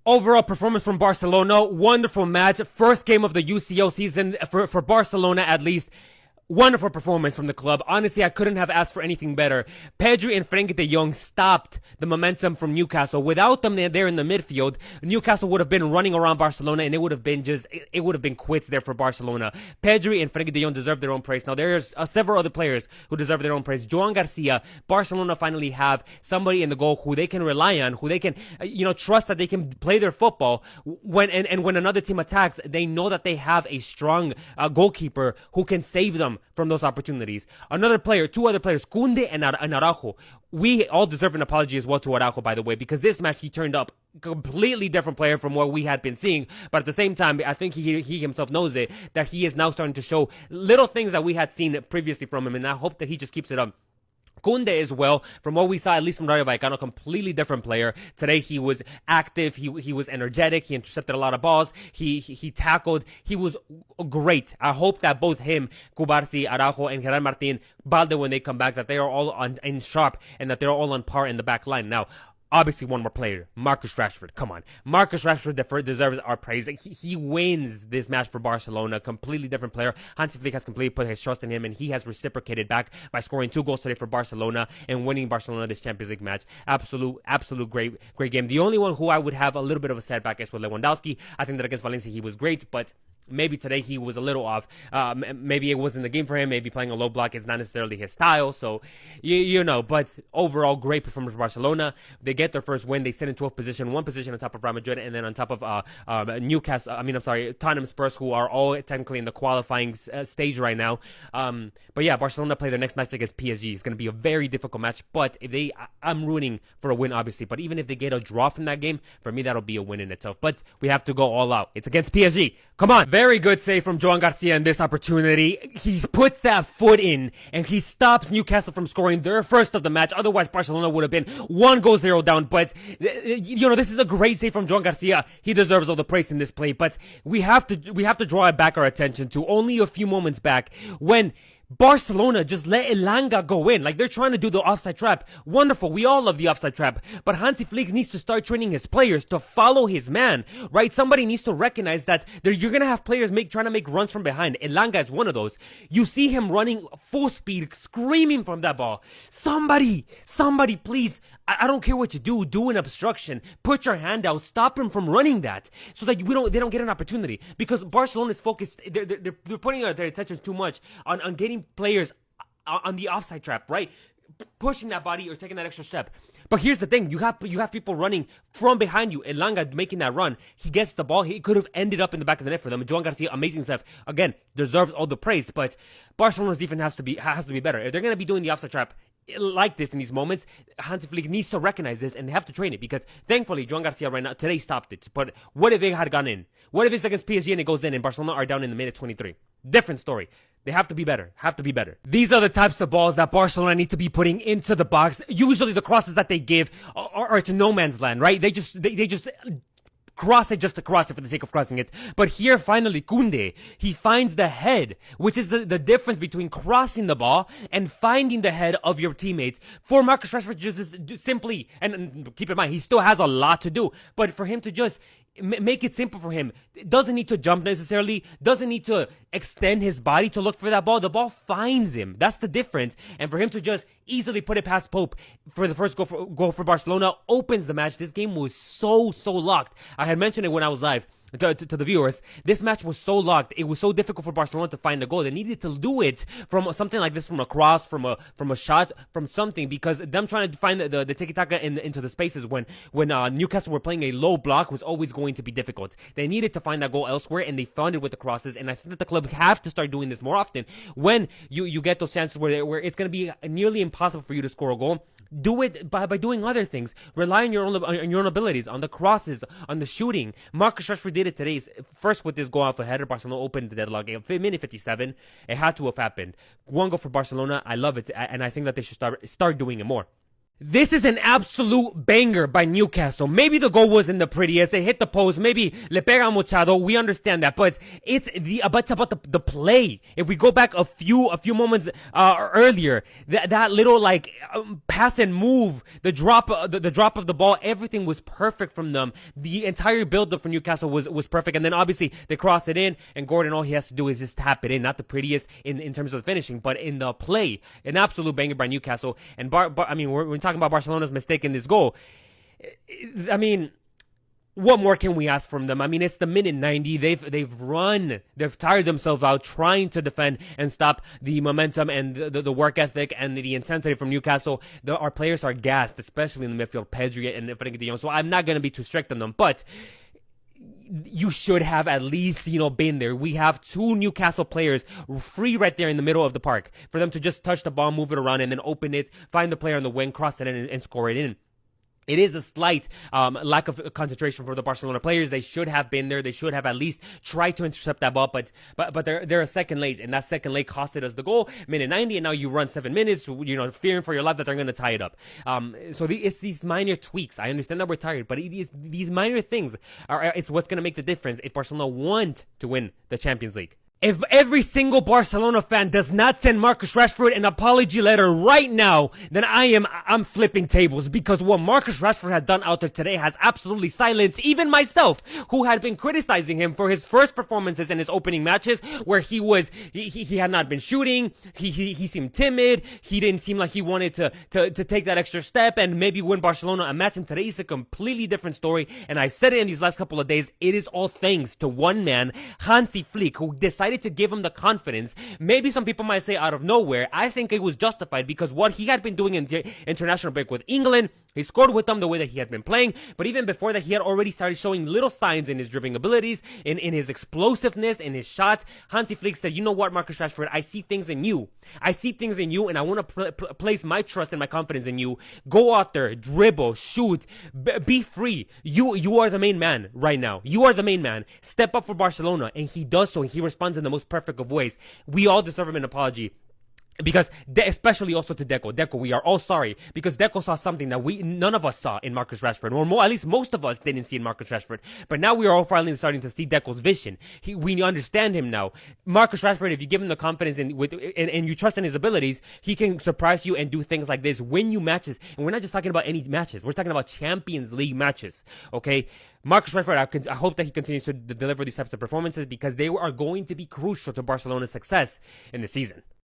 Overall performance from Barcelona, wonderful match. First game of the UCL season for Barcelona at least. Wonderful performance from the club. Honestly, I couldn't have asked for anything better. Pedri and Frenkie de Jong stopped the momentum from Newcastle. Without them there in the midfield, Newcastle would have been running around Barcelona and it would have been quits there for Barcelona. Pedri and Frenkie de Jong deserve their own praise. Now, there's several other players who deserve their own praise. Joan García, Barcelona finally have somebody in the goal who they can rely on, who they can, trust that they can play their football. When another team attacks, they know that they have a strong goalkeeper who can save them from those opportunities. Two other players, Koundé and Araújo. We all deserve an apology as well to Araújo, by the way, because this match he turned up completely different player from what we had been seeing. But at the same time, I think he himself knows it, that he is now starting to show little things that we had seen previously from him, and I hope that he just keeps it up. Koundé as well, from what we saw, at least from Rayo Vallecano, completely different player. Today he was active, he was energetic, he intercepted a lot of balls, he tackled, he was great. I hope that both him, Cubarsí, Araújo, and Gerard Martín, Balde, when they come back, that they are all in sharp and that they're all on par in the back line. Now, obviously, one more player, Marcus Rashford. Come on. Marcus Rashford deserves our praise. He wins this match for Barcelona. Completely different player. Hansi Flick has completely put his trust in him, and he has reciprocated back by scoring 2 goals today for Barcelona and winning Barcelona this Champions League match. Absolute great game. The only one who I would have a little bit of a setback is with Lewandowski. I think that against Valencia he was great, but maybe today he was a little off. Maybe it wasn't the game for him. Maybe playing a low block is not necessarily his style. So, but overall, great performance for Barcelona. They get their first win. They sit in 12th position, 1 position on top of Real Madrid, and then on top of Tottenham Spurs, who are all technically in the qualifying stage right now. But yeah, Barcelona play their next match against PSG. It's going to be a very difficult match, but I'm rooting for a win, obviously. But even if they get a draw from that game, for me, that'll be a win in itself. But we have to go all out. It's against PSG. Come on. Very good save from Joan García in this opportunity. He puts that foot in and he stops Newcastle from scoring their first of the match. Otherwise, Barcelona would have been 1-0 down. But, this is a great save from Joan García. He deserves all the praise in this play. But we have to draw back our attention to only a few moments back when Barcelona just let Elanga go in. Like, they're trying to do the offside trap. Wonderful. We all love the offside trap. But Hansi Flick needs to start training his players to follow his man, right? Somebody needs to recognize that you're going to have players trying to make runs from behind. Elanga is one of those. You see him running full speed, screaming from that ball. Somebody, please. I don't care what you do an obstruction. Put your hand out. Stop him from running that so that they don't get an opportunity. Because Barcelona is focused. They're putting their attention too much on getting players on the offside trap, right? Pushing that body or taking that extra step. But here's the thing. You have people running from behind you. Elanga making that run. He gets the ball. He could have ended up in the back of the net for them. Joan Garcia, amazing stuff. Again, deserves all the praise. But Barcelona's defense has to be better. If they're going to be doing the offside trap like this in these moments, Hansi Flick needs to recognize this and they have to train it, because thankfully Joan Garcia right now today stopped it. But what if it had gone in? What if it's against PSG and it goes in and Barcelona are down in the minute 23? Different story. They have to be better. These are the types of balls that Barcelona need to be putting into the box. Usually the crosses that they give are to no man's land, right? They just cross it just to cross it for the sake of crossing it. But here, finally, Koundé, he finds the head, which is the difference between crossing the ball and finding the head of your teammates. For Marcus Rashford, just simply, and keep in mind, he still has a lot to do, but for him to just make it simple for him. Doesn't need to jump necessarily. Doesn't need to extend his body to look for that ball. The ball finds him. That's the difference. And for him to just easily put it past Pope for the first goal for Barcelona opens the match. This game was so locked. I had mentioned it when I was live. To the viewers, this match was so locked. It was so difficult for Barcelona to find the goal. They needed to do it from something like this, from a cross, from a shot, from something, because them trying to find the tiki-taka into the spaces when Newcastle were playing a low block was always going to be difficult. They needed to find that goal elsewhere, and they found it with the crosses. And I think that the club have to start doing this more often. When you get those chances where it's going to be nearly impossible for you to score a goal, do it by doing other things. Rely on your own abilities, on the crosses, on the shooting. Marcus Rashford did it today. First with this goal off a header, Barcelona opened the deadlock game. Minute 57, it had to have happened. 1 goal for Barcelona. I love it, and I think that they should start doing it more. This is an absolute banger by Newcastle. Maybe the goal wasn't the prettiest. They hit the post. Maybe le pega muchado. We understand that, but it's about the play. If we go back a few moments earlier, that little like pass and move, the drop of the ball, everything was perfect from them. The entire build up for Newcastle was perfect, and then obviously they cross it in, and Gordon, all he has to do is just tap it in. Not the prettiest in terms of the finishing, but in the play, an absolute banger by Newcastle. And I mean, we're talking about Barcelona's mistake in this goal. I mean, what more can we ask from them? I mean, it's the minute 90. They've run. They've tired themselves out trying to defend and stop the momentum and the work ethic and the intensity from Newcastle. Our players are gassed, especially in the midfield, Pedri and Frenkie de Jong. So I'm not going to be too strict on them, but you should have at least, been there. We have two Newcastle players free right there in the middle of the park for them to just touch the ball, move it around, and then open it, find the player on the wing, cross it in, and score it in. It is a slight lack of concentration for the Barcelona players. They should have been there. They should have at least tried to intercept that ball, but they're a second late, and that second late costed us the goal. Minute 90, and now you run 7 minutes, fearing for your life that they're going to tie it up. So it's these minor tweaks. I understand that we're tired, but these minor things it's what's going to make the difference if Barcelona want to win the Champions League. If every single Barcelona fan does not send Marcus Rashford an apology letter right now, then I'm flipping tables, because what Marcus Rashford has done out there today has absolutely silenced even myself, who had been criticizing him for his first performances in his opening matches, where he had not been shooting, he seemed timid, he didn't seem like he wanted to take that extra step and maybe win Barcelona a match. And today is a completely different story, and I said it in these last couple of days. It is all thanks to one man, Hansi Flick, who decided to give him the confidence. Maybe some people might say out of nowhere. I think it was justified, because what he had been doing in the international break with England, he scored with them the way that he had been playing, but even before that, he had already started showing little signs in his dribbling abilities, in his explosiveness, in his shot. Hansi Flick said, you know what, Marcus Rashford, I see things in you. And I want to place my trust and my confidence in you. Go out there, dribble, shoot, be free. You are the main man right now. You are the main man. Step up for Barcelona. And he does so, and he responds in the most perfect of ways. We all deserve him an apology. Because, especially also to Deco. Deco, we are all sorry, because Deco saw something that none of us saw in Marcus Rashford, or more, at least most of us didn't see in Marcus Rashford. But now we are all finally starting to see Deco's vision. We understand him now. Marcus Rashford, if you give him the confidence and you trust in his abilities, he can surprise you and do things like this, win you matches. And we're not just talking about any matches. We're talking about Champions League matches. Okay? Marcus Rashford, I hope that he continues to deliver these types of performances, because they are going to be crucial to Barcelona's success in the season.